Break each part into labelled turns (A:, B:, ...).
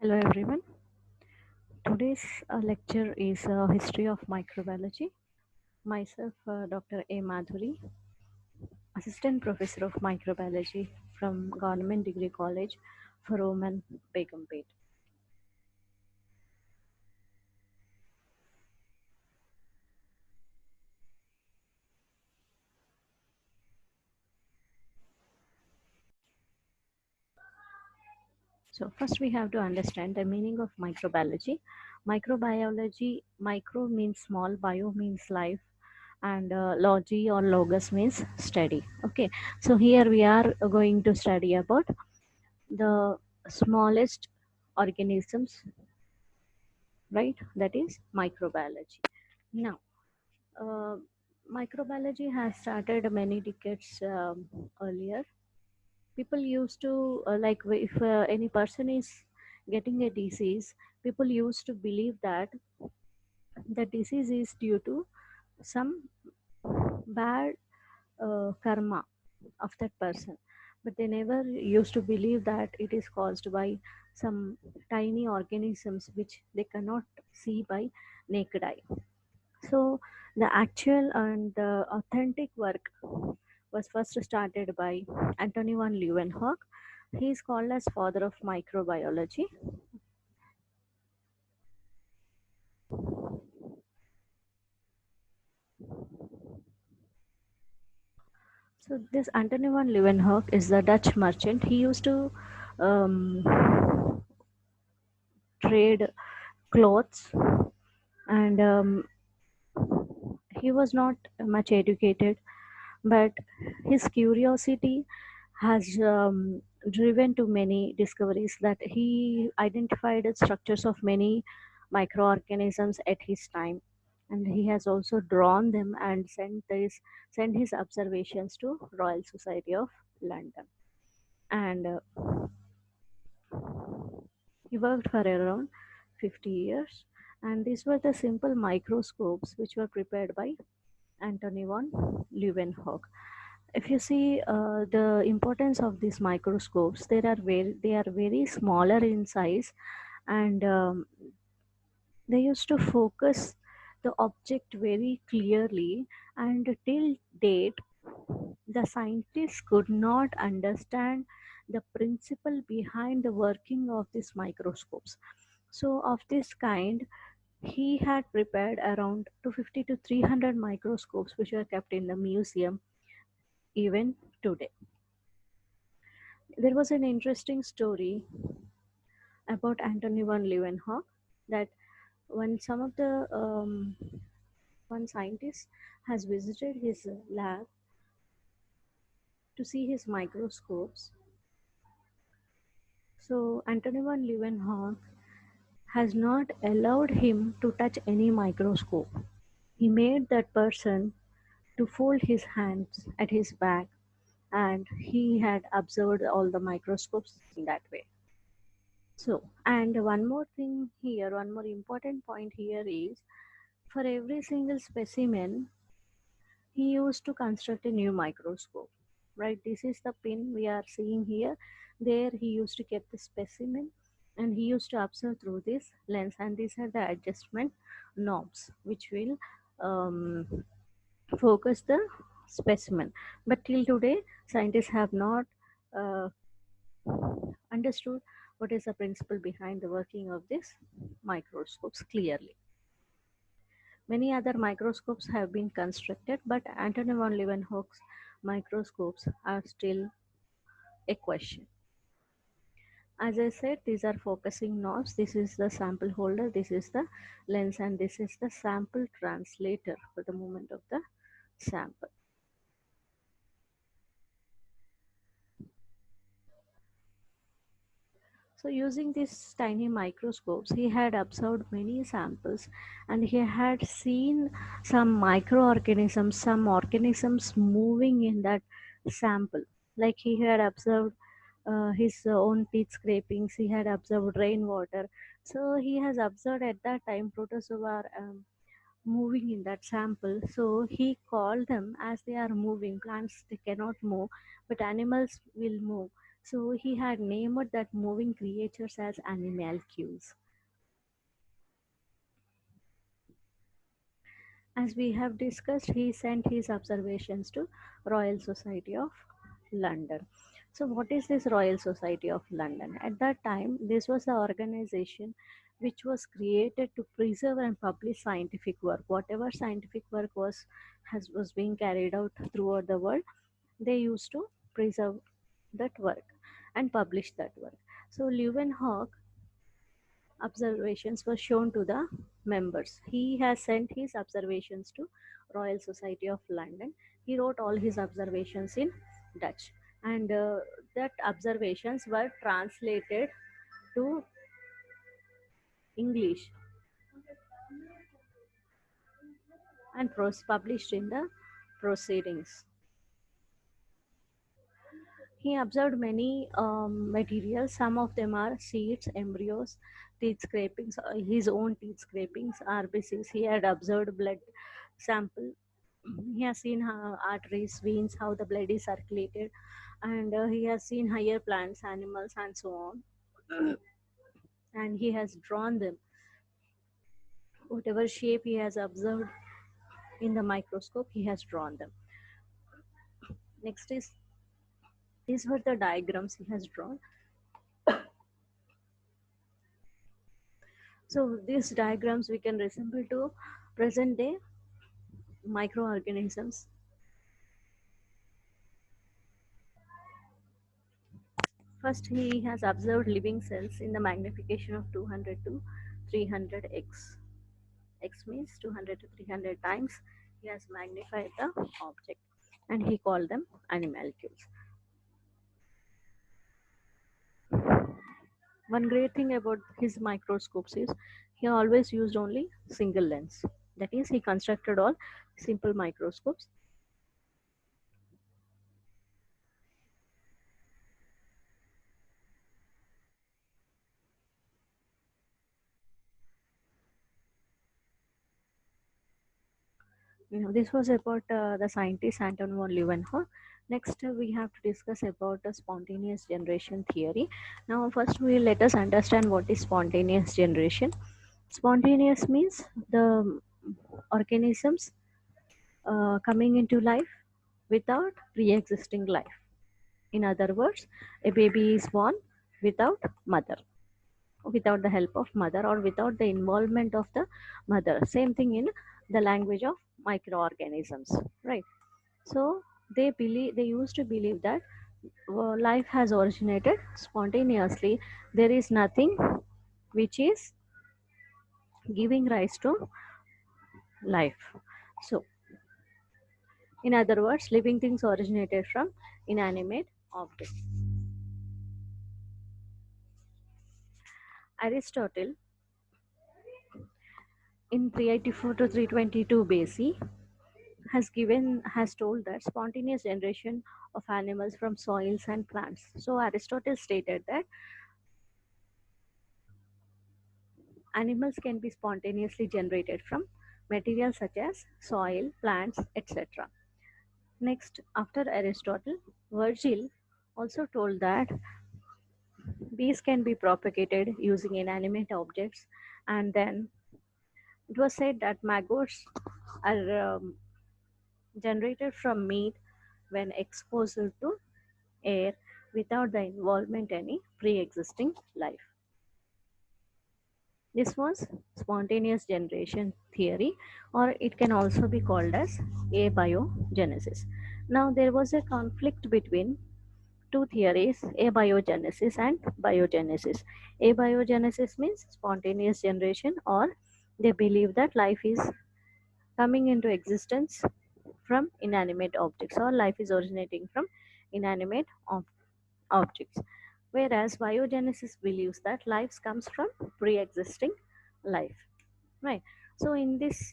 A: Hello everyone. Today's lecture is History of Microbiology. Myself, Dr. A. Madhuri, Assistant Professor of Microbiology from Government Degree College, Faroman, Begumpet. So first we have to understand the meaning of microbiology. Microbiology, micro means small, bio means life, and logy or logos means study. Okay, so here we are going to study about the smallest organisms, right? That is microbiology. Now, uh, microbiology has started many decades earlier. People used to, if any person is getting a disease, people used to believe that the disease is due to some bad karma of that person, but they never used to believe that it is caused by some tiny organisms which they cannot see by naked eye. So the actual and the authentic work was first started by Anthony van Leeuwenhoek. He is called as father of microbiology. So this Anthony van Leeuwenhoek is the Dutch merchant. He used to um, trade clothes, and he was not much educated, but his curiosity has driven to many discoveries that he identified the structures of many microorganisms at his time, and he has also drawn them and sent his observations to Royal Society of London. And he worked for around 50 years, and these were the simple microscopes which were prepared by Anthony von Leeuwenhoek. If you see the importance of these microscopes, they are very smaller in size, and they used to focus the object very clearly. And till date, the scientists could not understand the principle behind the working of these microscopes. So, of this kind, he had prepared around 250 to 300 microscopes, which are kept in the museum even today. There was an interesting story about Anthony van Leeuwenhoek that when some of the one scientist has visited his lab to see his microscopes. So Anthony van Leeuwenhoek has not allowed him to touch any microscope. He made that person to fold his hands at his back, and he had observed all the microscopes in that way. So, and one more thing here, one more important point here is for every single specimen, he used to construct a new microscope. Right, this is the pin we are seeing here. There, he used to keep the specimen and he used to observe through this lens, and these are the adjustment knobs which will focus the specimen. But till today, scientists have not uh, understood what is the principle behind the working of these microscopes clearly. Many other microscopes have been constructed, but Anthony von Leeuwenhoek's microscopes are still a question. As I said, these are focusing knobs. This is the sample holder, this is the lens, and this is the sample translator for the movement of the sample. So, using these tiny microscopes, he had observed many samples and he had seen some microorganisms, some organisms moving in that sample. Like he had observed his own teeth scrapings, he had observed rainwater. So, he has observed at that time protozoa moving in that sample. So, he called them as they are moving. Plants they cannot move, but animals will move. So he had named that moving creatures as animalcules. As we have discussed, he sent his observations to Royal Society of London. So, what is this Royal Society of London? At that time, this was the organization which was created to preserve and publish scientific work. Whatever scientific work was being carried out throughout the world, they used to preserve that work and publish that work. So, Leeuwenhoek observations were shown to the members. He has sent his observations to Royal Society of London. He wrote all his observations in Dutch, and that observations were translated to English and published in the proceedings. He observed many materials. Some of them are seeds, embryos, teeth scrapings, his own teeth scrapings, RBCs. He had observed blood sample. He has seen how arteries, veins, how the blood is circulated, and he has seen higher plants, animals, and so on. And he has drawn them. Whatever shape he has observed in the microscope, he has drawn them. Next is these were the diagrams he has drawn. So these diagrams we can resemble to present day microorganisms. First, he has observed living cells in the magnification of 200 to 300x. X means 200 to 300 times. He has magnified the object and he called them animalcules. One great thing about his microscopes is he always used only single lens. That is, he constructed all simple microscopes. This was about the scientist Anton von Leeuwenhoek. Next, we have to discuss about the spontaneous generation theory. Now, first, we let us understand what is spontaneous generation. Spontaneous means the organisms coming into life without pre-existing life. In other words, a baby is born without mother, without the help of mother or without the involvement of the mother. Same thing in the language of microorganisms, right? So they used to believe that life has originated spontaneously. There is nothing which is giving rise to life. So in other words, living things originated from inanimate objects. Aristotle in 384 to 322 BC has told that spontaneous generation of animals from soils and plants. So Aristotle stated that animals can be spontaneously generated from materials such as soil, plants, etc. Next, after Aristotle, Virgil also told that bees can be propagated using inanimate objects, and then it was said that maggots are generated from meat when exposed to air without the involvement any pre-existing life. This was spontaneous generation theory, or it can also be called as abiogenesis. Now there was a conflict between two theories, abiogenesis and biogenesis. Abiogenesis means spontaneous generation, or they believe that life is coming into existence from inanimate objects, or life is originating from inanimate objects. Whereas biogenesis believes that life comes from pre-existing life. Right. So in this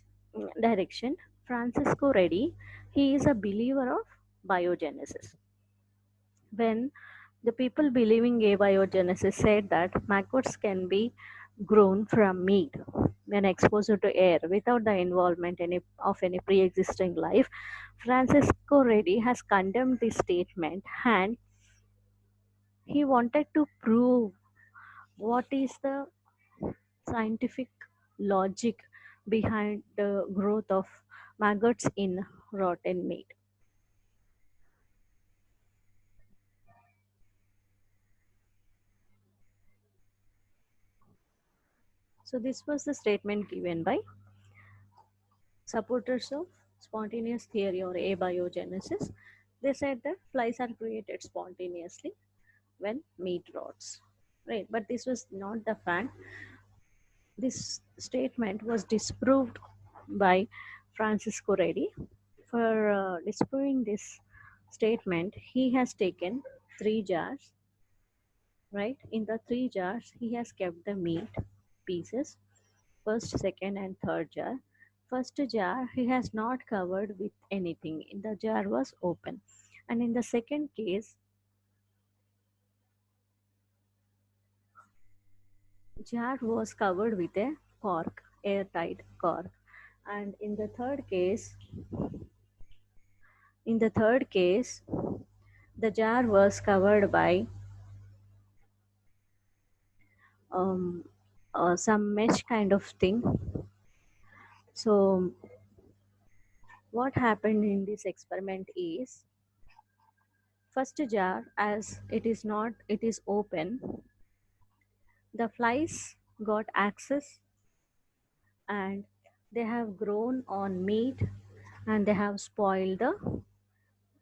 A: direction, Francisco Reddy, he is a believer of biogenesis. When the people believing abiogenesis said that maggots can be grown from meat when exposed to air without the involvement of any pre-existing life, Francisco Reddy has condemned this statement and He wanted to prove what is the scientific logic behind the growth of maggots in rotten meat. So this was the statement given by supporters of spontaneous theory or abiogenesis. They said that flies are created spontaneously when meat rots. Right, but this was not the fact. This statement was disproved by Francisco Redi. For disproving this statement, he has taken three jars, right? In the three jars, he has kept the meat pieces, first, second, and third jar. First jar, he has not covered with anything. The jar was open. And in the second case, jar was covered with a cork, airtight cork. And in the third case, the jar was covered by um, some mesh kind of thing. So what happened in this experiment is, first jar, as it is open, the flies got access and they have grown on meat and they have spoiled the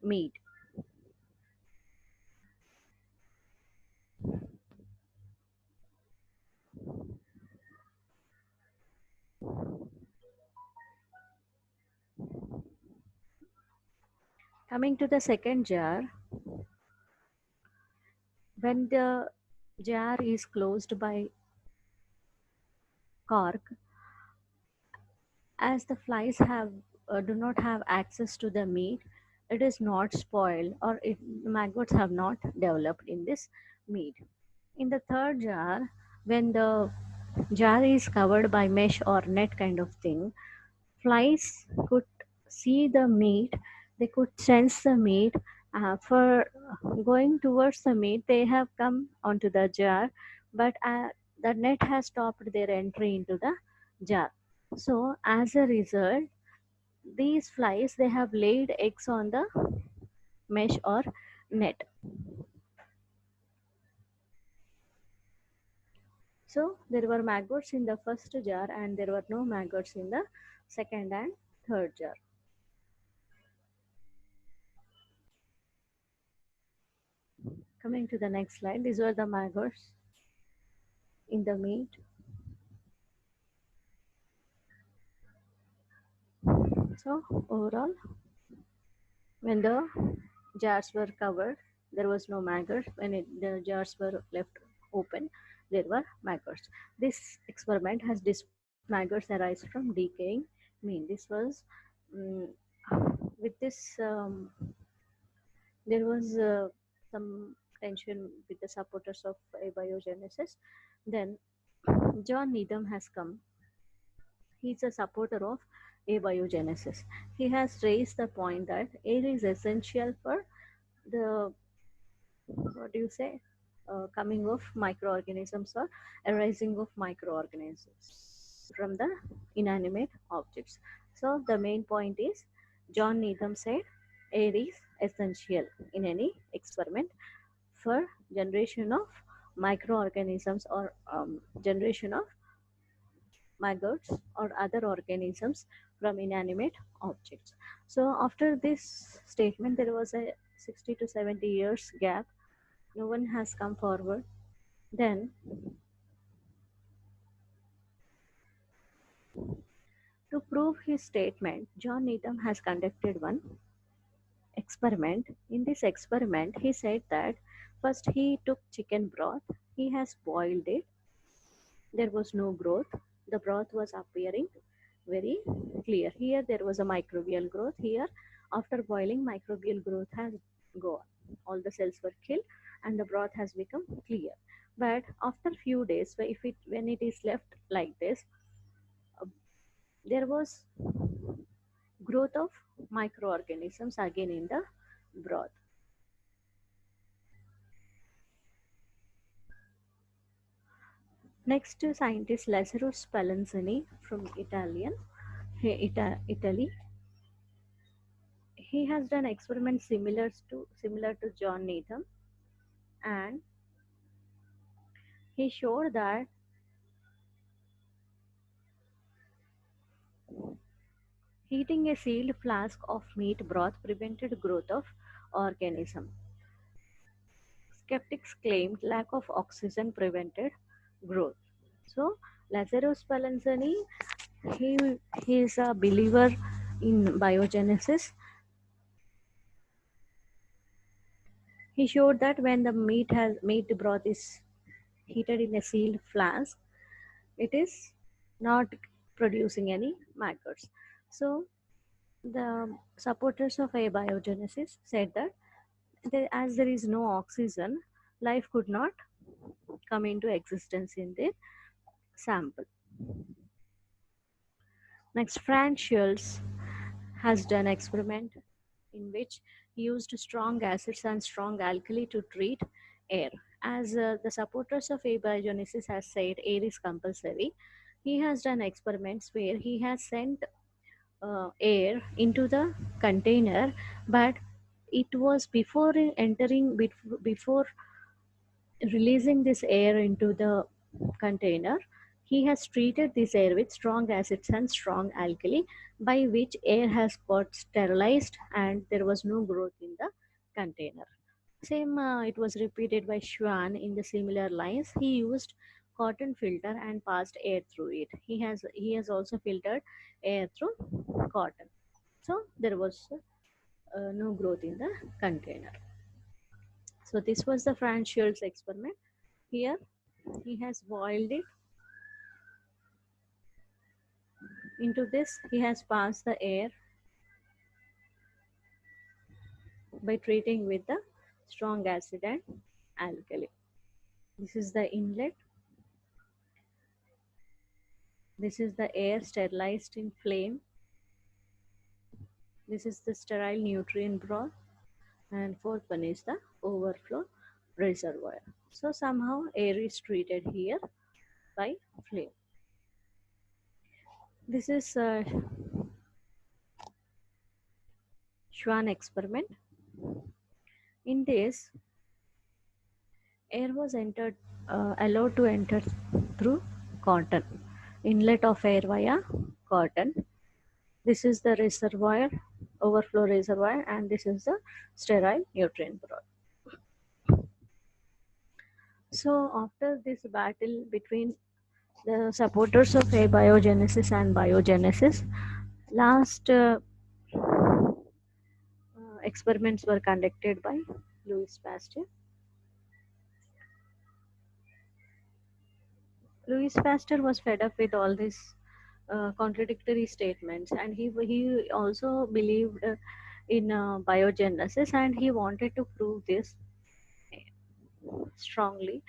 A: meat. Coming to the second jar, when the jar is closed by cork, as the flies have do not have access to the meat, it is not spoiled or maggots have not developed in this meat. In the third jar, when the jar is covered by mesh or net kind of thing, flies could see the meat, they could sense the meat. For going towards the meat, they have come onto the jar, but the net has stopped their entry into the jar. So as a result, these flies they have laid eggs on the mesh or net. So there were maggots in the first jar and there were no maggots in the second and third jar. Coming to the next slide, these were the maggots in the meat. So overall, when the jars were covered, there was no maggots. When the jars were left open, there were maggots. This experiment has maggots arise from decaying meat. This was um, with this there was some tension with the supporters of abiogenesis. Then John Needham has come. He's a supporter of abiogenesis. He has raised the point that air is essential for the, what do you say, coming of microorganisms or arising of microorganisms from the inanimate objects. So the main point is, John Needham said air is essential in any experiment for generation of microorganisms or generation of maggots or other organisms from inanimate objects. So after this statement, there was a 60 to 70 years gap. No one has come forward. Then, to prove his statement, John Needham has conducted one experiment. In this experiment, he said that first he took chicken broth, he has boiled it, there was no growth, the broth was appearing very clear. Here there was a microbial growth. Here, after boiling, microbial growth has gone. All the cells were killed and the broth has become clear. But after few days, when it is left like this, uh, there was growth of microorganisms again in the broth. Next, scientist Lazzaro Spallanzani from Italy. He has done experiments similar to John Needham, and he showed that heating a sealed flask of meat broth prevented growth of organism. Skeptics claimed lack of oxygen prevented growth. So Lazzaro Spallanzani, he he is a believer in biogenesis. He showed that when the meat broth is heated in a sealed flask, it is not producing any maggots. So the supporters of abiogenesis said that as there is no oxygen, life could not come into existence in the sample. Next, Franz Schulz has done experiment in which he used strong acids and strong alkali to treat air. As the supporters of abiogenesis has said, air is compulsory. He has done experiments where he has sent air into the container, but it was before releasing this air into the container, he has treated this air with strong acids and strong alkali, by which air has got sterilized and there was no growth in the container. Same, it was repeated by Schwann in the similar lines. He used cotton filter and passed air through it. He has also filtered air through cotton. So there was no growth in the container. So this was the Franz Schulz experiment. Here he has boiled it into this. He has passed the air by treating with the strong acid and alkali. This is the inlet. This is the air sterilized in flame. This is the sterile nutrient broth. And fourth one is the overflow reservoir. So somehow air is treated here by flame. This is a Schwann experiment. In this, air was allowed to enter through cotton, inlet of air via cotton. This is the reservoir, overflow reservoir, and this is the sterile nutrient broth. So after this battle between the supporters of abiogenesis and biogenesis, last experiments were conducted by Louis Pasteur. Louis Pasteur was fed up with all these contradictory statements, and he also believed in biogenesis, and he wanted to prove this strongly.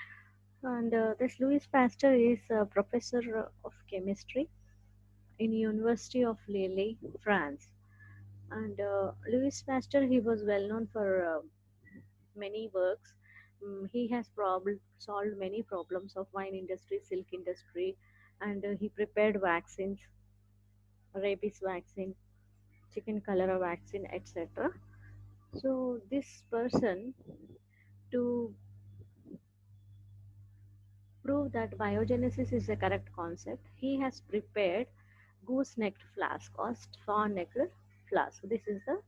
A: And this Louis Pasteur is a professor of chemistry in University of Lille, France. And Louis Pasteur, he was well known for many works. He has solved many problems of wine industry, silk industry, and he prepared vaccines, rabies vaccine, chicken cholera vaccine, etc. So this person, to prove that biogenesis is the correct concept, he has prepared goose-necked flask or swan-necked flask. This is the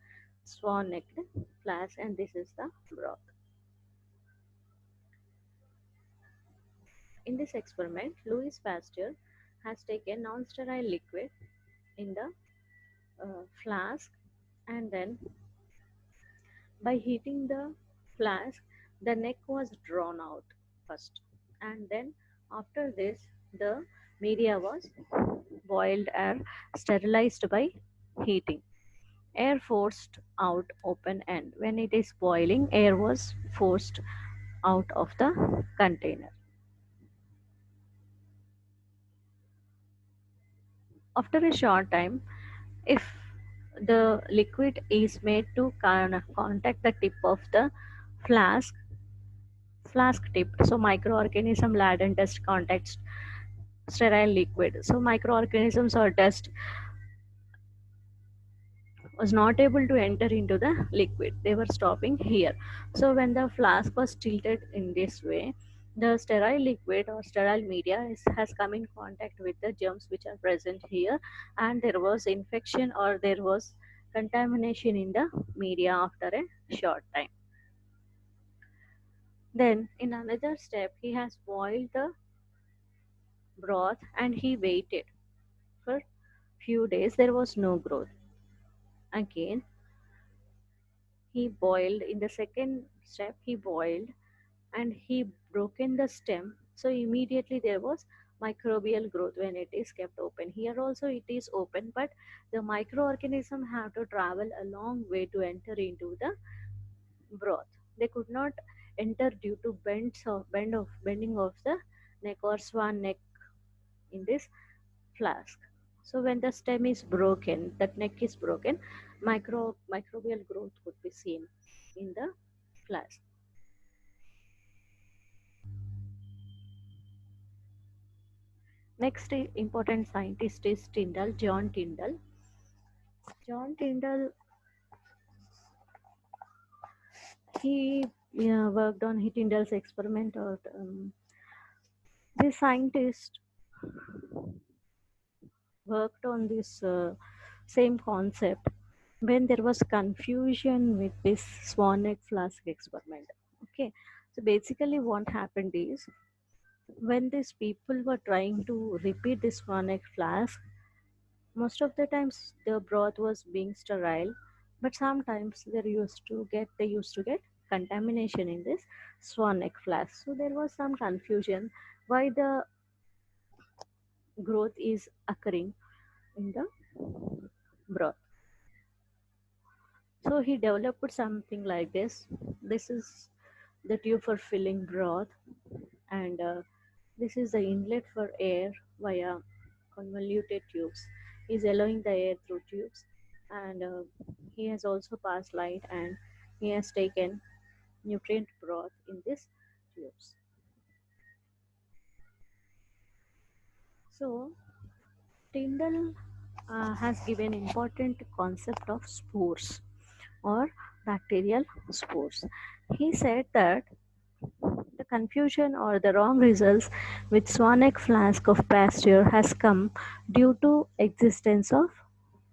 A: swan-necked flask, and this is the broth. In this experiment, Louis Pasteur has taken non-sterile liquid in the flask, and then by heating the flask, the neck was drawn out first, and then after this, the media was boiled or sterilized by heating. Air forced out open end. When it is boiling, air was forced out of the container. After a short time, if the liquid is made to contact the tip of the flask, flask tipped, so microorganism laden dust contact sterile liquid. So microorganisms or dust was not able to enter into the liquid. They were stopping here. So when the flask was tilted in this way, the sterile liquid or sterile media has come in contact with the germs which are present here, and there was infection or there was contamination in the media after a short time. Then in another step, he has boiled the broth and he waited for few days. There was no growth. Again, he boiled. In the second step, he boiled and he broken the stem, so immediately there was microbial growth when it is kept open. Here also it is open, but the microorganism have to travel a long way to enter into the broth. They could not enter due to bending of the neck or swan neck in this flask. So when the stem is broken, that neck is broken, microbial growth could be seen in the flask. Next important scientist is Tyndall, John Tyndall. John Tyndall, he worked on Tyndall's experiment. Or this scientist worked on this same concept when there was confusion with this swan egg flask experiment. Okay, so basically what happened is when these people were trying to repeat this swan egg flask, most of the times the broth was being sterile, but sometimes they used to get contamination in this swan neck flask. So there was some confusion why the growth is occurring in the broth. So he developed something like this. This is the tube for filling broth, and this is the inlet for air via convoluted tubes. He's allowing the air through tubes, and he has also passed light, and he has taken nutrient broth in these tubes. So Tyndall has given important concept of spores or bacterial spores. He said that the confusion or the wrong results with swan egg flask of Pasteur has come due to existence of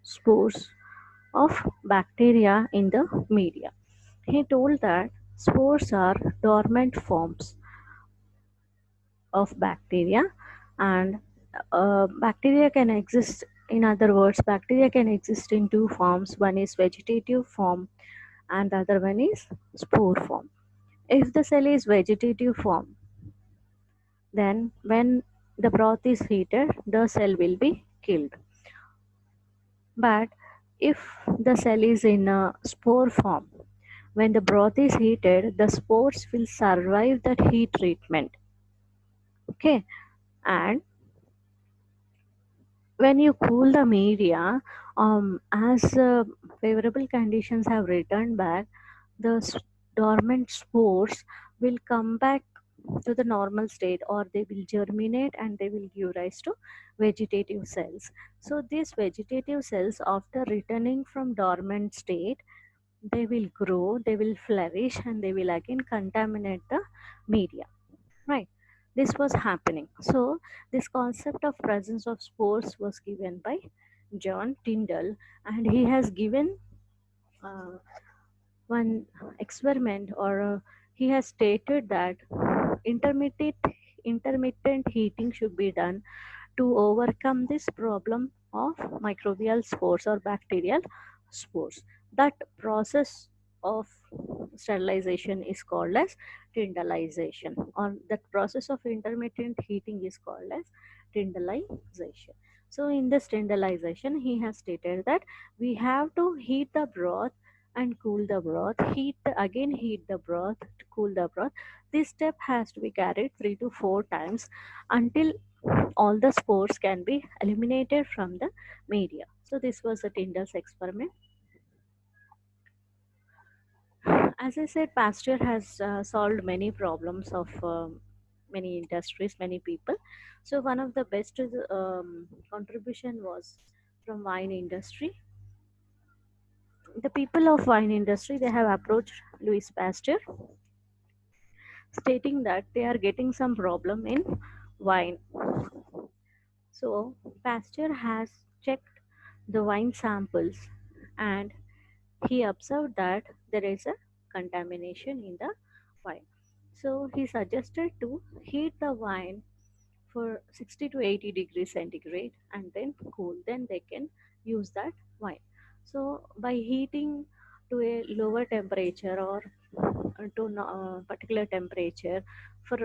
A: spores of bacteria in the media. He told that spores are dormant forms of bacteria, and bacteria can exist. In other words, bacteria can exist in two forms. One is vegetative form and the other one is spore form. If the cell is vegetative form, then when the broth is heated, the cell will be killed. But if the cell is in a spore form, when the broth is heated, the spores will survive that heat treatment. Okay, and when you cool the media, as favorable conditions have returned back, the dormant spores will come back to the normal state, or they will germinate and they will give rise to vegetative cells. So these vegetative cells, after returning from dormant state, they will grow, they will flourish, and they will again contaminate the media, right? This was happening. So this concept of presence of spores was given by John Tyndall, and he has given uh, one experiment, or he has stated that intermittent intermittent heating should be done to overcome this problem of microbial spores or bacterial spores. That process of sterilization is called as tyndallization, or that process of intermittent heating is called as tyndallization. So in this tyndallization, he has stated that we have to heat the broth and cool the broth, heat the broth to cool the broth. This step has to be carried 3 to 4 times until all the spores can be eliminated from the media. So this was a Tyndall's experiment. As I said, Pasteur has solved many problems of many industries, many people. So one of the best contribution was from wine industry. The people of wine industry, they have approached Louis Pasteur, stating that they are getting some problem in wine. So Pasteur has checked the wine samples, and he observed that there is a contamination in the wine. So he suggested to heat the wine for 60 to 80 degrees centigrade and then cool. Then they can use that wine. So by heating to a lower temperature or to particular temperature for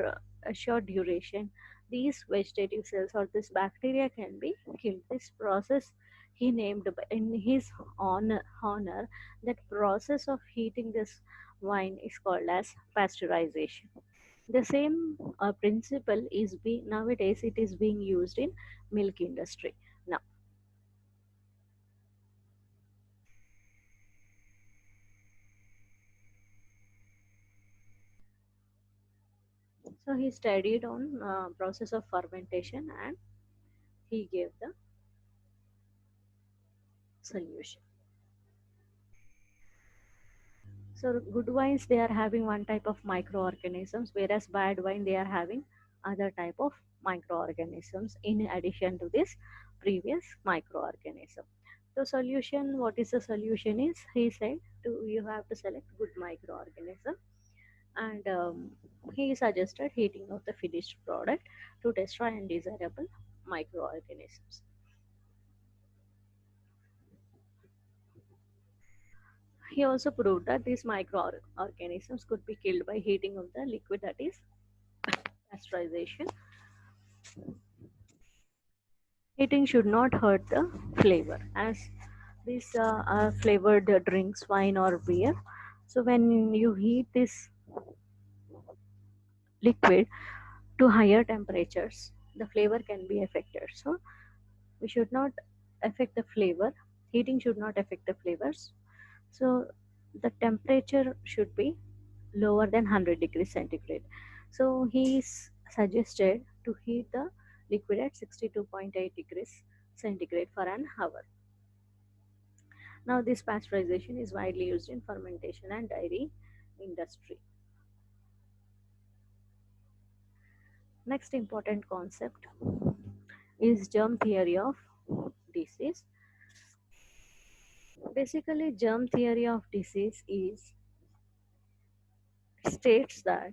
A: a short duration, these vegetative cells or this bacteria can be killed. This process he named in his honor. That process of heating this wine is called as pasteurization. The same principle is being nowadays it is being used in milk industry now. So he studied on process of fermentation and he gave the solution. So good wines they are having one type of microorganisms, whereas bad wine they are having other type of microorganisms in addition to this previous microorganism. The solution, what is the solution is he said to you have to select good microorganism, and he suggested heating of the finished product to destroy undesirable microorganisms. He also proved that these microorganisms could be killed by heating of the liquid, that is pasteurization. Heating should not hurt the flavor, as these are flavored drinks, wine or beer. So when you heat this liquid to higher temperatures, the flavor can be affected. So we should not affect the flavor. Heating should not affect the flavors. So the temperature should be lower than 100 degrees centigrade. So he suggested to heat the liquid at 62.8 degrees centigrade for an hour. Now this pasteurization is widely used in fermentation and dairy industry. Next important concept is germ theory of disease. Basically, germ theory of disease is states that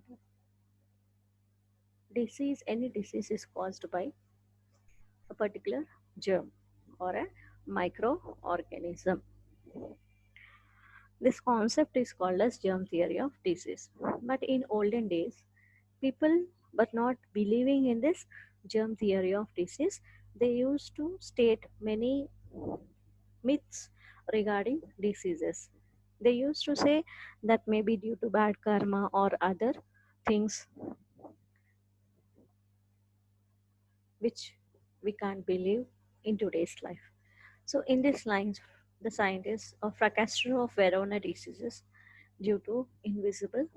A: any disease is caused by a particular germ or a microorganism. This concept is called as germ theory of disease. But in olden days, people were not believing in this germ theory of disease. They used to state many myths regarding diseases. They used to say that maybe due to bad karma or other things which we can't believe in today's life. So, in this lines, the scientists of Fracastro of Verona diseases due to invisible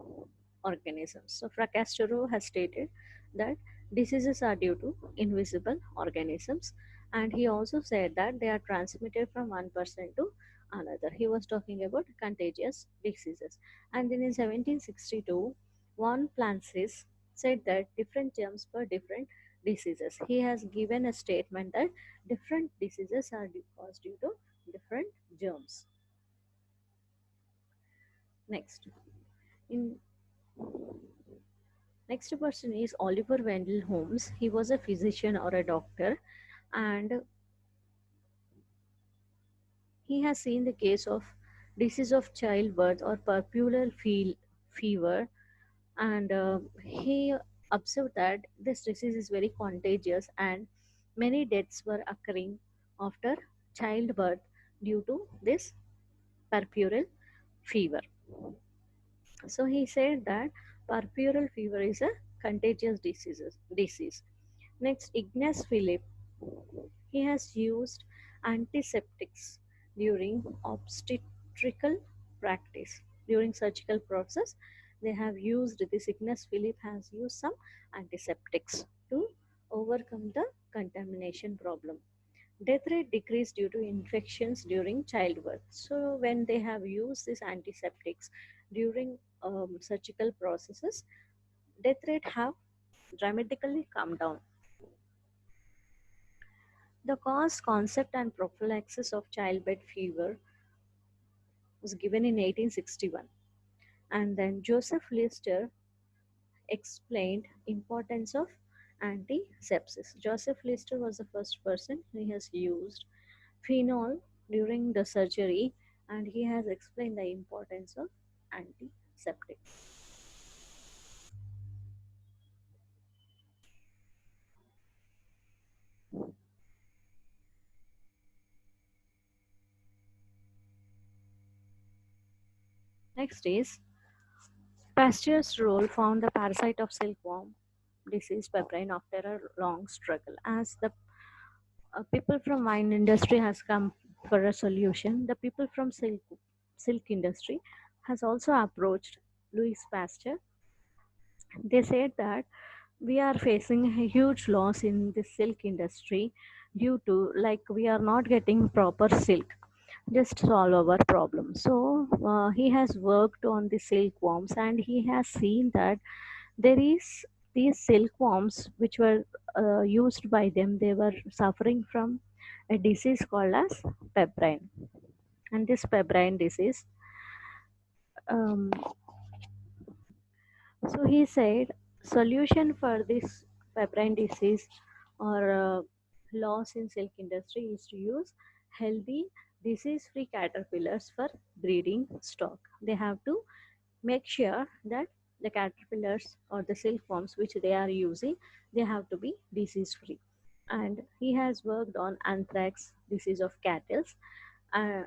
A: organisms. So, Fracastro has stated that diseases are due to invisible organisms, and he also said that they are transmitted from one person to another. He was talking about contagious diseases. And then in 1762, Von Plancis said that different germs for different diseases. He has given a statement that different diseases are caused due to different germs. Next, in next person is Oliver Wendell Holmes. He was a physician or a doctor, and he has seen the case of disease of childbirth or puerperal fever, and he observed that this disease is very contagious, and many deaths were occurring after childbirth due to this puerperal fever. So he said that puerperal fever is a contagious disease. Next, Ignace Philip, he has used antiseptics during obstetrical practice. During surgical process, they have used the Cygnus Philip has used some antiseptics to overcome the contamination problem. Death rate decreased due to infections during childbirth. So when they have used these antiseptics during surgical processes, death rate have dramatically come down. The cause, concept, and prophylaxis of childbed fever was given in 1861, and then Joseph Lister explained importance of antisepsis. Joseph Lister was the first person who has used phenol during the surgery, and he has explained the importance of antiseptic. Next is Pasteur's role found the parasite of silkworm disease pebrine after a long struggle. As the people from wine industry has come for a solution, the people from silk industry has also approached Louis Pasteur. They said that we are facing a huge loss in the silk industry due to like we are not getting proper silk. Just solve our problem. So he has worked on the silkworms, and he has seen that there is these silkworms which were used by them. They were suffering from a disease called as pebrine, and this pebrine disease, um, so he said solution for this pebrine disease or loss in silk industry is to use healthy disease free caterpillars for breeding stock. They have to make sure that the caterpillars or the silkworms which they are using, they have to be disease free. And he has worked on anthrax disease of cattle.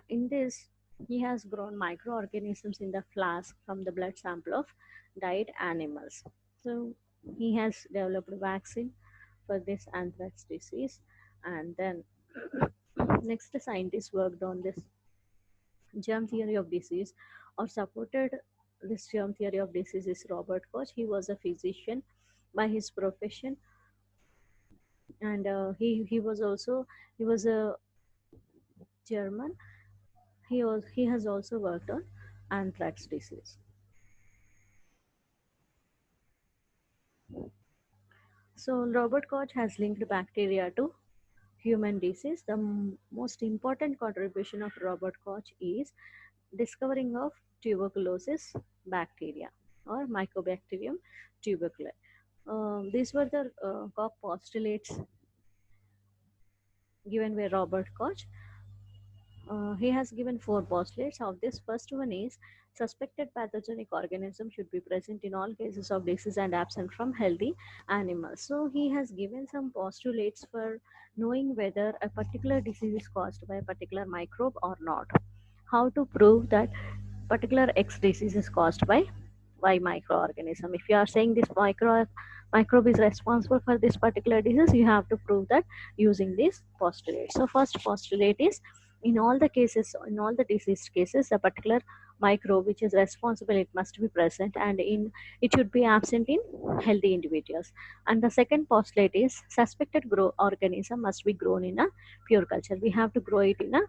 A: In this, he has grown microorganisms in the flask from the blood sample of died animals. So he has developed a vaccine for this anthrax disease. And then next, the scientists worked on this germ theory of disease or supported this germ theory of disease is Robert Koch. He was a physician by his profession, and he was also he was a German. He has also worked on anthrax disease. So Robert Koch has linked bacteria to human disease. The most important contribution of Robert Koch is discovering of tuberculosis bacteria or Mycobacterium tuberculosis. These were the Koch postulates given by Robert Koch. He has given four postulates. Of this, first one is suspected pathogenic organism should be present in all cases of disease and absent from healthy animals. So he has given some postulates for knowing whether a particular disease is caused by a particular microbe or not. How to prove that particular X disease is caused by Y microorganism. If you are saying this microbe is responsible for this particular disease, you have to prove that using this postulate. So first postulate is in all the cases, in all the diseased cases, a particular microbe which is responsible, it must be present, and in it should be absent in healthy individuals. And the second postulate is suspected grow organism must be grown in a pure culture. We have to grow it in a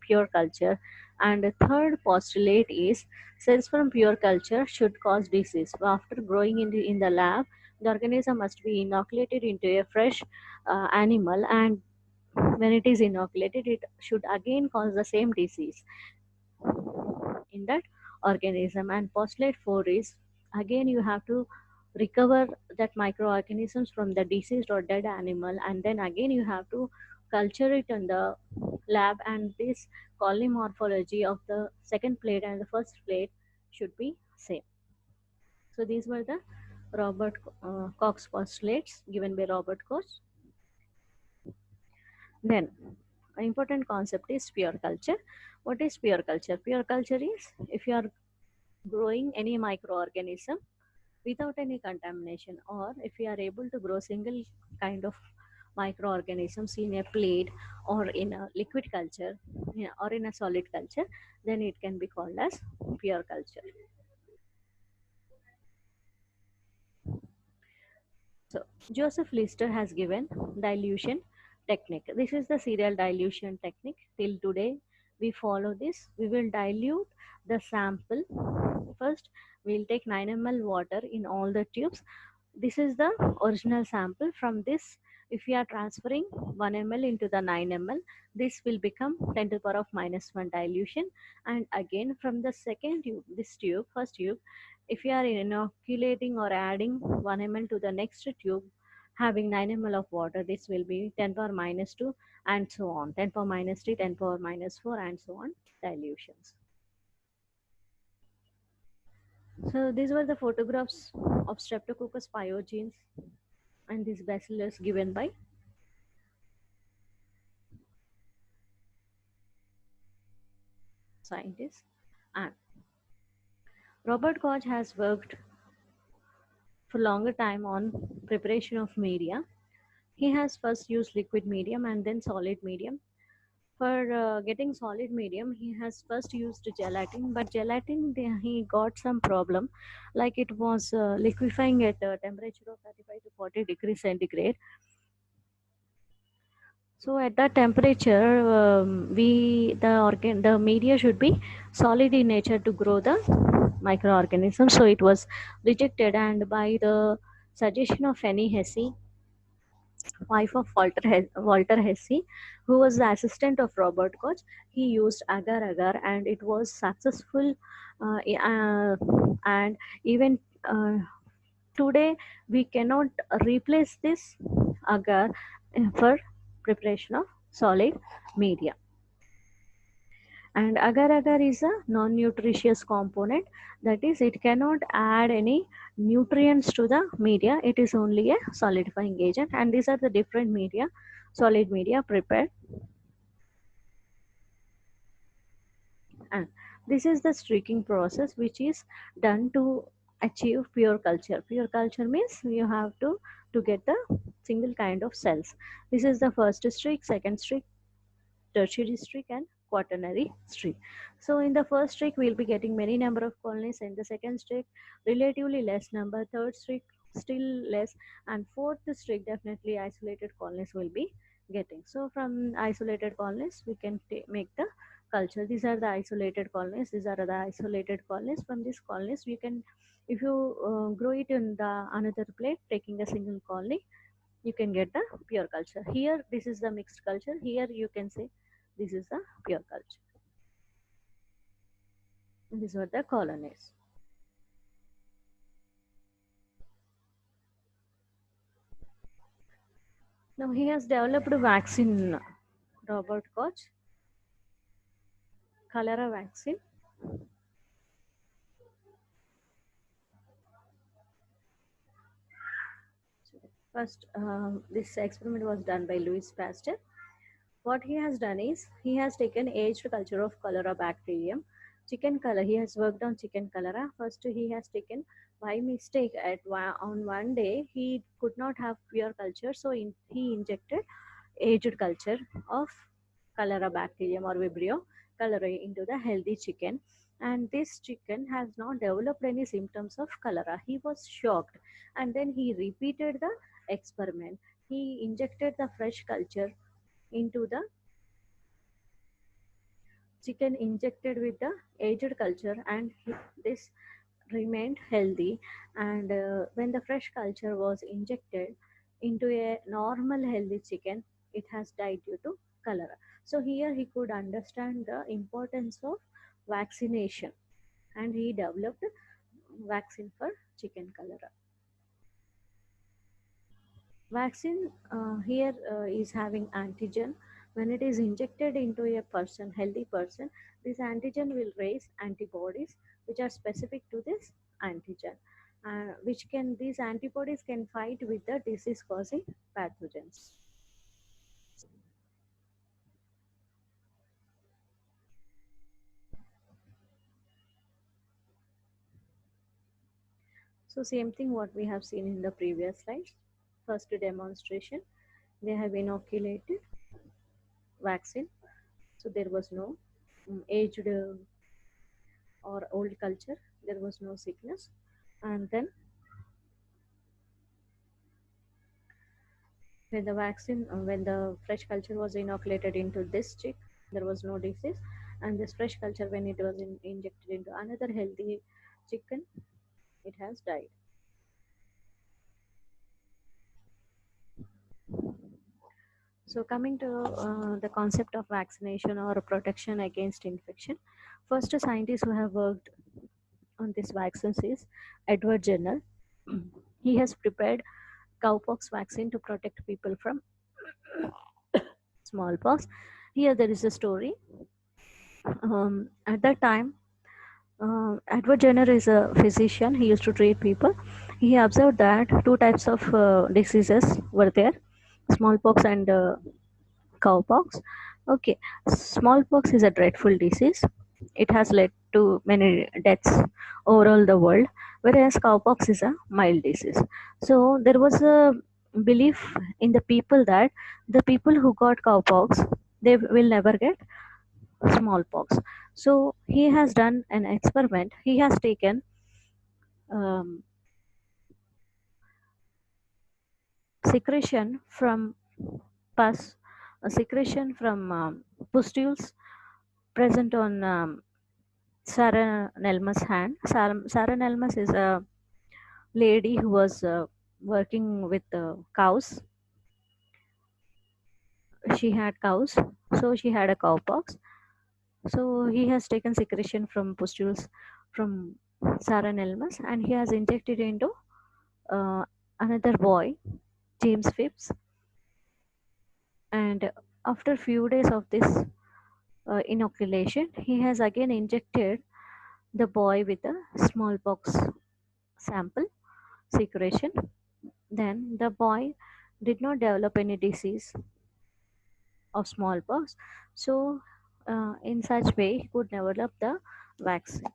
A: pure culture. And the third postulate is cells from pure culture should cause disease. After growing in the lab, the organism must be inoculated into a fresh animal, and when it is inoculated, it should again cause the same disease in that organism. And postulate 4 is again you have to recover that microorganisms from the deceased or dead animal, and then again you have to culture it in the lab, and this colony morphology of the second plate and the first plate should be same. So these were the Robert Koch's postulates given by Robert Koch. Then an important concept is pure culture. What is pure culture? Pure culture is if you are growing any microorganism without any contamination, or if we are able to grow single kind of microorganisms in a plate or in a liquid culture, yeah, or in a solid culture, then it can be called as pure culture. So Joseph Lister has given dilution technique. This is the serial dilution technique. Till today, we follow this. We will dilute the sample. First, we'll take 9 ml water in all the tubes. This is the original sample. From this, if we are transferring 1 ml into the 9 ml, this will become 10 to the power of minus 1 dilution. And again, from the second tube, this tube, first tube, if you are inoculating or adding 1 ml to the next tube having 9 ml of water, this will be 10 power minus 2 and so on, 10 power minus 3, 10 power minus 4 and so on dilutions. So these were the photographs of Streptococcus pyogenes and these bacillus given by scientists. And Robert Koch has worked for longer time on preparation of media. He has first used liquid medium and then solid medium. For getting solid medium, he has first used gelatin, but gelatin he got some problem, like it was liquefying at a temperature of 35 to 40 degrees centigrade. So at that temperature, the media should be solid in nature to grow the microorganisms. So it was rejected, and by the suggestion of Fanny Hesse, wife of Walter Hesse, who was the assistant of Robert Koch. He used agar agar, and it was successful. And even today, we cannot replace this agar for preparation of solid media. And agar agar is a non-nutritious component, that is it cannot add any nutrients to the media, it is only a solidifying agent. And these are the different media, solid media prepared. And this is the streaking process which is done to achieve pure culture. Pure culture means you have to get the single kind of cells. This is the first streak, second streak, tertiary streak and quaternary streak. So in the first streak we'll be getting many number of colonies, in the second streak relatively less number, third streak still less, and fourth streak definitely isolated colonies will be getting. So from isolated colonies we can make the culture. These are the isolated colonies, these are the isolated colonies. From these colonies we can, if you grow it in the another plate taking a single colony, you can get the pure culture. Here this is the mixed culture, here you can say this is the pure culture. These were the colonies. Now he has developed a vaccine, Robert Koch, cholera vaccine. First, this experiment was done by Louis Pasteur. What he has done is he has taken aged culture of cholera bacterium, chicken cholera. He has worked on chicken cholera. First, he has taken by mistake on one day he could not have pure culture, so he injected aged culture of cholera bacterium or Vibrio cholerae into the healthy chicken, and this chicken has not developed any symptoms of cholera. He was shocked, and then he repeated the experiment. He injected the fresh culture into the chicken injected with the aged culture, and this remained healthy. And when the fresh culture was injected into a normal healthy chicken, it has died due to cholera. So here he could understand the importance of vaccination, and he developed vaccine for chicken cholera. Vaccine here is having antigen. When it is injected into a person, healthy person, this antigen will raise antibodies which are specific to this antigen, which can these antibodies can fight with the disease causing pathogens. So same thing what we have seen in the previous slide. First demonstration, They have inoculated vaccine, so there was no aged or old culture. There was no sickness, and then when the fresh culture was inoculated into this chick, there was no disease, and this fresh culture, when it was injected into another healthy chicken, it has died. So coming to the concept of vaccination or protection against infection, first scientist who have worked on this vaccines is Edward Jenner. He has prepared cowpox vaccine to protect people from smallpox. Here there is a story. At that time, Edward Jenner is a physician. He used to treat people. He observed that two types of diseases were there: smallpox and cowpox. Okay, smallpox is a dreadful disease. It has led to many deaths overall the world, whereas cowpox is a mild disease. So there was a belief in the people that the people who got cowpox, they will never get smallpox. So he has done an experiment. He has taken um, secretion from pus, a secretion from pustules present on Sarah Nelmas' hand. Sarah Nelmas is a lady who was working with cows. She had cows, so she had a cowpox. So he has taken secretion from pustules from Sarah Nelmas, and he has injected into uh, another boy, James Phipps. And after few days of this inoculation, he has again injected the boy with a smallpox sample secretion. Then the boy did not develop any disease of smallpox. So, in such way, he could develop the vaccine.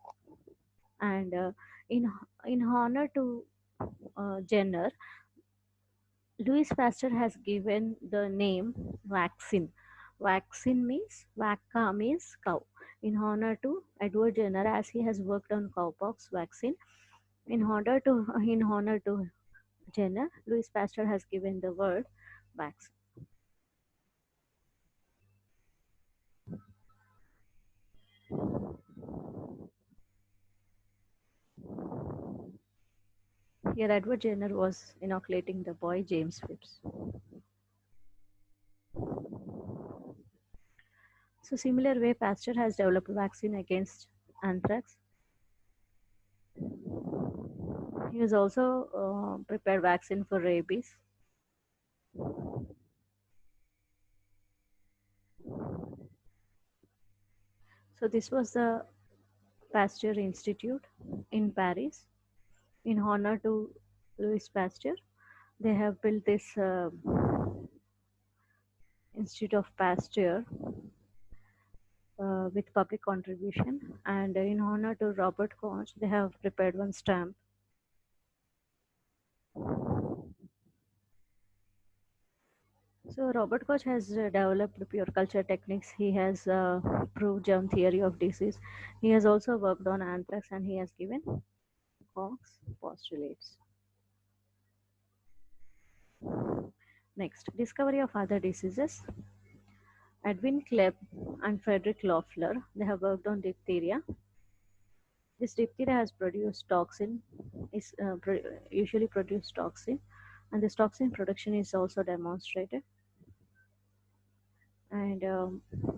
A: And in honor to Jenner, Louis Pasteur has given the name vaccine. Vaccine means vacca means cow. In honor to Edward Jenner, as he has worked on cowpox vaccine, in honor to Jenner, Louis Pasteur has given the word vaccine. Here, Edward Jenner was inoculating the boy James Phipps. So, similar way, Pasteur has developed a vaccine against anthrax. He has also prepared vaccine for rabies. So, this was the Pasteur Institute in Paris. In honor to Louis Pasteur, they have built this Institute of Pasteur with public contribution. And in honor to Robert Koch, they have prepared one stamp. So Robert Koch has developed pure culture techniques. He has proved germ theory of disease. He has also worked on anthrax, and he has given Koch's postulates. Next, discovery of other diseases. Edwin Klebb and Frederick Loeffler, they have worked on diphtheria. This diphtheria has produced toxin, is usually produced toxin, and this toxin production is also demonstrated. And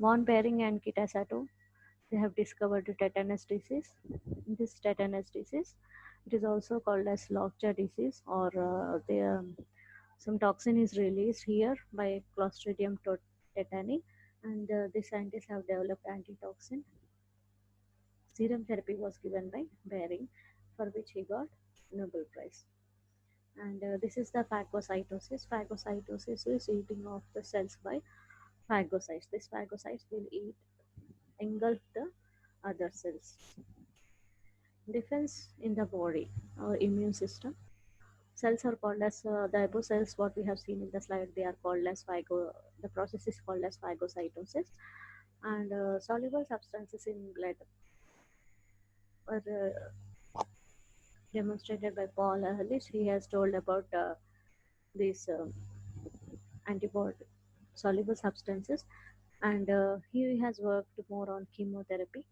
A: Von Behring and Kitasato, they have discovered the tetanus disease. This tetanus disease, it is also called as lockjaw disease, or some toxin is released here by Clostridium tetani, and the scientists have developed antitoxin. Serum therapy was given by Behring, for which he got Nobel Prize. And this is the phagocytosis. Phagocytosis is eating of the cells by phagocytes. These phagocytes will engulf the other cells. Defense in the body, our immune system. Cells are called as the above cells. What we have seen in the slide, they are called as phago. The process is called as phagocytosis, and soluble substances in blood were demonstrated by Paul Ehrlich. He has told about these antibody soluble substances, and he has worked more on chemotherapy.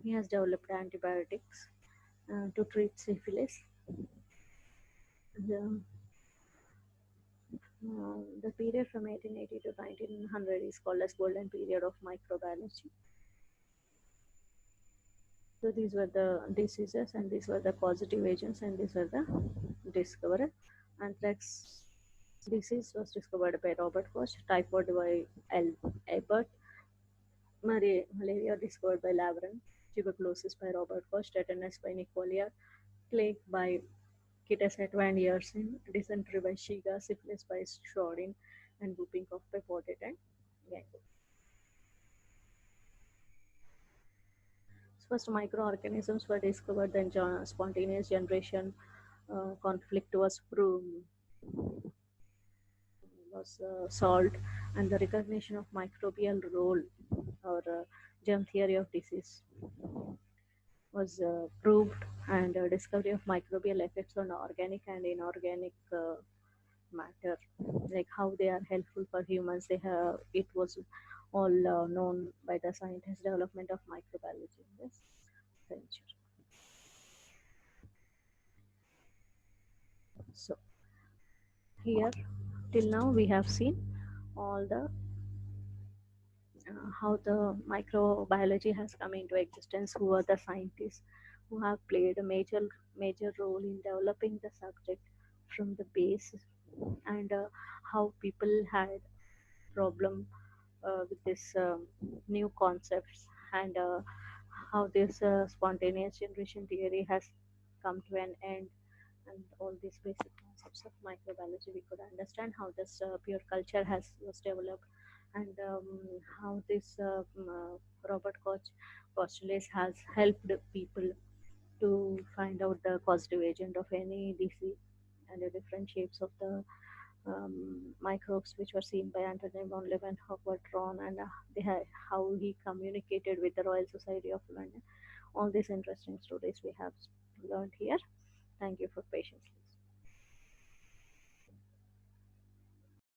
A: He has developed antibiotics to treat syphilis. The period from 1880 to 1900 is called as golden period of microbiology. So these were the diseases, and these were the causative agents, and these were the discovered. Anthrax disease was discovered by Robert Koch, typhoid by L. Ebert, malaria discovered by Lavran, tuberculosis by Robert Koch, tetanus by Nicolia, plague by Kitaset and Yersin, dysentery by Shiga, syphilis by Schrodin, and whooping cough by Portet and Gecko. First microorganisms were discovered, then spontaneous generation conflict was solved, and the recognition of microbial role or germ theory of disease was proved, and discovery of microbial effects on organic and inorganic matter, like how they are helpful for humans. They have it was all known by the scientist development of microbiology in this century. So here till now we have seen all the how the microbiology has come into existence, who are the scientists who have played a major role in developing the subject from the base, and how people had problem with this new concepts, and how this spontaneous generation theory has come to an end, and all these basic concepts of microbiology we could understand how this pure culture has was developed, and how this Robert Koch postulates has helped people to find out the causative agent of any disease, and the different shapes of the microbes which were seen by Anthony von Leeuwenhoek, and how he communicated with the Royal Society of London. All these interesting stories we have learned here. Thank you for patiently.